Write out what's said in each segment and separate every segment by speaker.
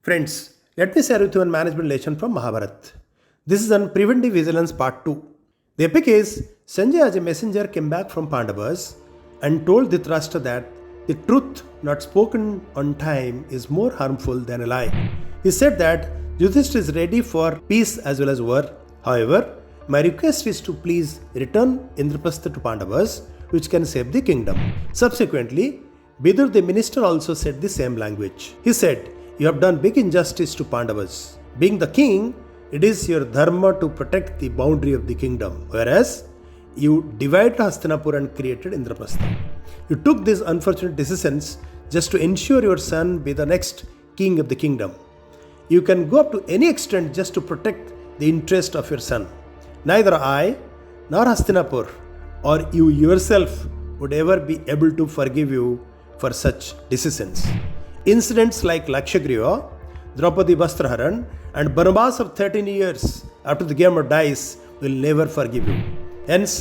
Speaker 1: Friends, let me share with you one management lesson from Mahabharat. This is on Preventive Vigilance Part 2. The epic is Sanjay as a messenger came back from Pandavas and told Dritarastra that the truth not spoken on time is more harmful than a lie. He said that Yudhistir is ready for peace as well as war. However, my request is to please return Indraprastha to Pandavas, which can save the kingdom. Subsequently, Bidur the minister also said the same language. He said, "You have done big injustice to Pandavas. Being the king, it is your Dharma to protect the boundary of the kingdom, whereas you divided Hastinapur and created Indraprastha. You took these unfortunate decisions just to ensure your son be the next king of the kingdom. You can go up to any extent just to protect the interest of your son. Neither I nor Hastinapur or you yourself would ever be able to forgive you for such decisions. Incidents like Laksagriha, Draupadi, bastraharan, and Vanvas of 13 years after the game of dice will never forgive you. Hence,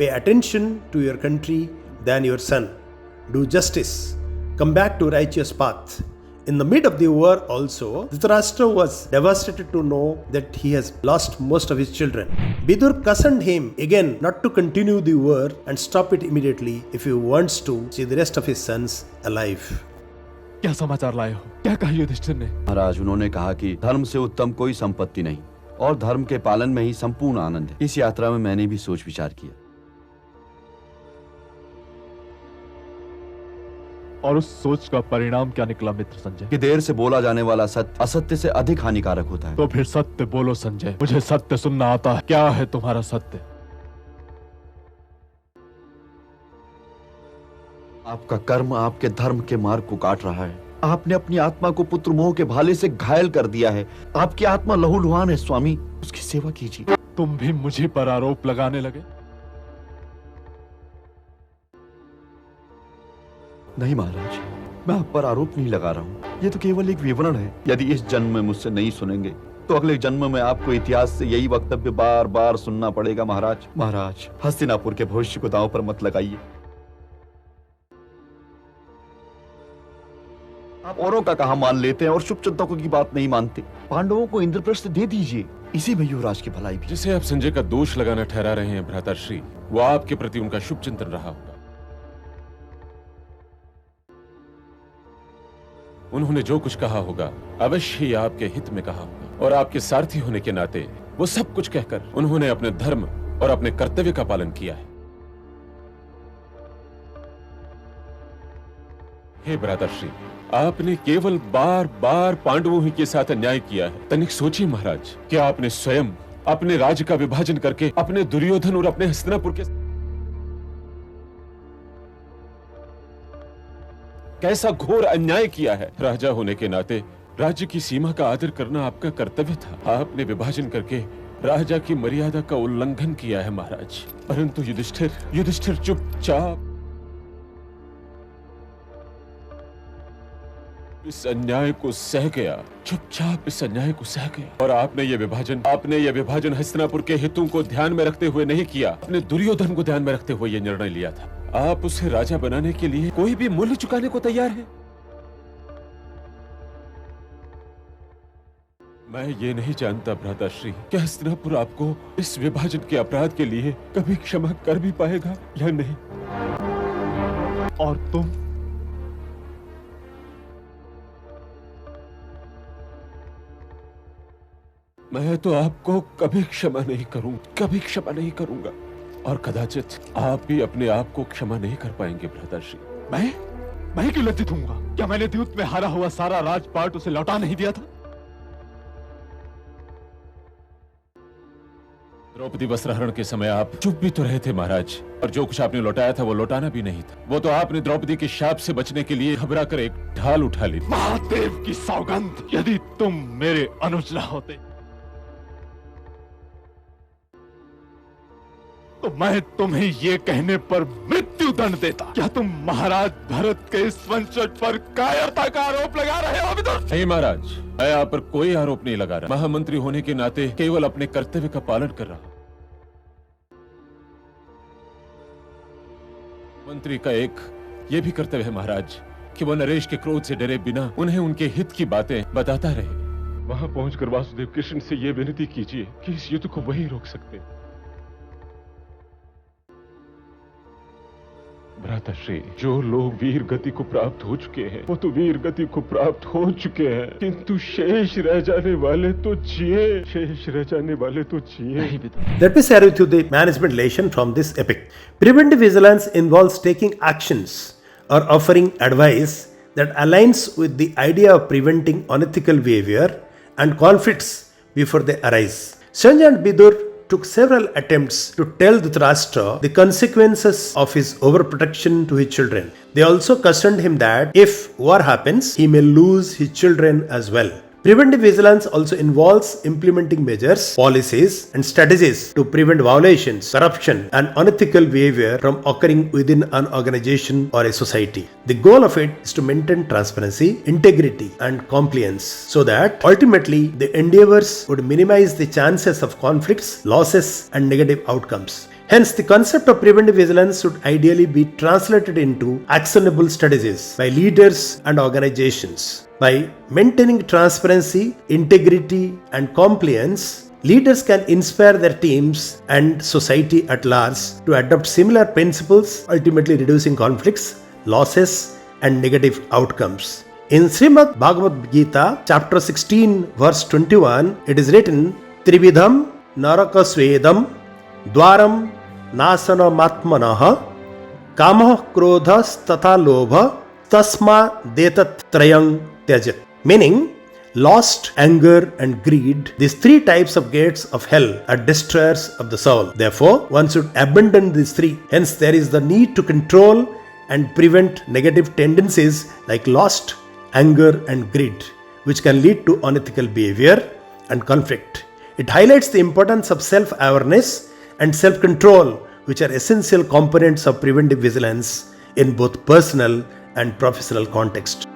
Speaker 1: pay attention to your country than your son. Do justice. Come back to righteous path." In the mid of the war also, Dritarastra was devastated to know that he has lost most of his children. Bidur cautioned him again not to continue the war and stop it immediately if he wants to see the rest of his sons alive.
Speaker 2: क्या समाचार लाए हो? क्या कहा युधिष्ठिर ने?
Speaker 3: महाराज, उन्होंने कहा कि धर्म से उत्तम कोई संपत्ति नहीं और धर्म के पालन में ही संपूर्ण आनंद है। इस यात्रा में मैंने भी सोच विचार किया
Speaker 2: और उस सोच का परिणाम क्या निकला मित्र संजय?
Speaker 3: कि देर से बोला जाने वाला सत्य असत्य से अधिक हानिकारक होता है।
Speaker 2: तो फिर सत्य बोलो संजय, मुझे सत्य सुनना आता है। क्या है तुम्हारा सत्य?
Speaker 3: आपका कर्म आपके धर्म के मार्ग को काट रहा है। आपने अपनी आत्मा को पुत्र मोह के भाले से घायल कर दिया है। आपकी आत्मा लहूलुहान है स्वामी, उसकी सेवा कीजिए।
Speaker 2: तुम भी मुझे पर आरोप लगाने लगे?
Speaker 3: नहीं महाराज, मैं आप पर आरोप नहीं लगा रहा हूँ। ये तो केवल एक विवरण है। यदि इस जन्म में मुझसे नहीं सुनेंगे तो अगले जन्म में आपको इतिहास से यही वक्तव्य बार बार सुनना पड़ेगा। महाराज, हस्तिनापुर के भविष्य को दांव पर मत लगाइए। आप औरों का कहा मान लेते हैं और शुभ चिंतकों की बात नहीं मानते। पांडवों को इंद्रप्रस्थ दे दीजिए, इसी में युवराज की भलाई भी।
Speaker 4: जिसे आप संजय का दोष लगाना ठहरा रहे हैं भ्राताश्री, वो आपके प्रति उनका शुभ चिंतन रहा होगा। उन्होंने जो कुछ कहा होगा अवश्य ही आपके हित में कहा होगा और आपके सारथी होने के नाते वो सब कुछ कहकर उन्होंने अपने धर्म और अपने कर्तव्य का पालन किया है। हे भ्राताश्री, आपने केवल बार बार पांडवों ही के साथ अन्याय किया है। तनिक सोचिए महाराज, क्या आपने स्वयं अपने राज्य का विभाजन करके अपने दुर्योधन और अपने हस्तिनापुर के कैसा घोर अन्याय किया है। राजा होने के नाते राज्य की सीमा का आदर करना आपका कर्तव्य था। आपने विभाजन करके राजा की मर्यादा का उल्लंघन किया है महाराज। परंतु युधिष्ठिर चुपचाप इस अन्याय को सह गया, चुपचाप इस अन्याय को सह गया। और आपने ये विभाजन हस्तिनापुर के हितों को ध्यान में रखते हुए नहीं किया, अपने दुर्योधन को ध्यान में रखते हुए ये निर्णय लिया था। आप उसे राजा बनाने के लिए कोई भी मूल्य चुकाने को तैयार है। मैं ये नहीं जानता भ्राताश्री कि हस्तिनापुर आपको इस विभाजन के अपराध के लिए कभी क्षमा कर भी पाएगा या नहीं।
Speaker 2: और तुम?
Speaker 4: मैं तो आपको कभी क्षमा नहीं करूंगा और कदाचित आप भी अपने आप को क्षमा नहीं कर पाएंगे भ्राताश्री।
Speaker 2: मैं क्यों लज्जित हूँगा? क्या मैंने द्यूत में हारा हुआ सारा राजपाट उसे लौटा नहीं दिया था?
Speaker 4: द्रौपदी वस्त्रहरण के समय आप चुप भी तो रहे थे महाराज, और जो कुछ आपने लौटाया था वो लौटाना भी नहीं था। वो तो आपने द्रौपदी के शाप से बचने के लिए घबरा कर एक ढाल उठा ली।
Speaker 2: महादेव की सौगंध, यदि तुम मेरे अनुज न होते तो मैं तुम्हें ये कहने पर मृत्यु दंड देता। क्या तुम महाराज भरत के इस वंशज पर कायरता का आरोप लगा रहे हो विदुर?
Speaker 4: नहीं महाराज, मैं आप पर कोई आरोप नहीं लगा रहा। महामंत्री होने के नाते केवल अपने कर्तव्य का पालन कर रहा। मंत्री का एक ये भी कर्तव्य है महाराज कि वो नरेश के क्रोध से डरे बिना उन्हें उनके हित की बातें बताता रहे। वहां पहुंचकर वासुदेव कृष्ण से ये विनती कीजिए कि इस युद्ध को वही रोक सकते हैं। भ्राताश्री, जो लोग वीर गति को प्राप्त हो चुके हैं वो तो वीर गति को प्राप्त हो चुके हैं, किंतु शेष रह जाने वाले तो जिए, शेष रह जाने वाले तो जिए।
Speaker 1: Let me share with you the management lesson from this epic. Preventive vigilance involves taking actions or offering advice that aligns with the idea of preventing unethical behavior and conflicts before they arise. Sanjay and Bidur took several attempts to tell Dhritarashtra the consequences of his overprotection to his children. They also cautioned him that if war happens, he may lose his children as well. Preventive vigilance also involves implementing measures, policies, and strategies to prevent violations, corruption, and unethical behavior from occurring within an organization or a society. The goal of it is to maintain transparency, integrity, and compliance so that ultimately the endeavors would minimize the chances of conflicts, losses, and negative outcomes. Hence, the concept of preventive vigilance should ideally be translated into actionable strategies by leaders and organizations. By maintaining transparency, integrity, and compliance, leaders can inspire their teams and society at large to adopt similar principles, ultimately reducing conflicts, losses, and negative outcomes. In Srimad Bhagavad Gita, chapter 16, verse 21, it is written, Trividham narakasvedam dwaram nasanamatmanaha kamah krodhas tatha lobha tasma detat trayang tyajat. Meaning, lust, anger, and greed, these three types of gates of hell, are destroyers of the soul. Therefore, one should abandon these three. Hence, there is the need to control and prevent negative tendencies like lust, anger, and greed, which can lead to unethical behavior and conflict. It highlights the importance of self-awareness and self-control, which are essential components of preventive vigilance in both personal and professional context.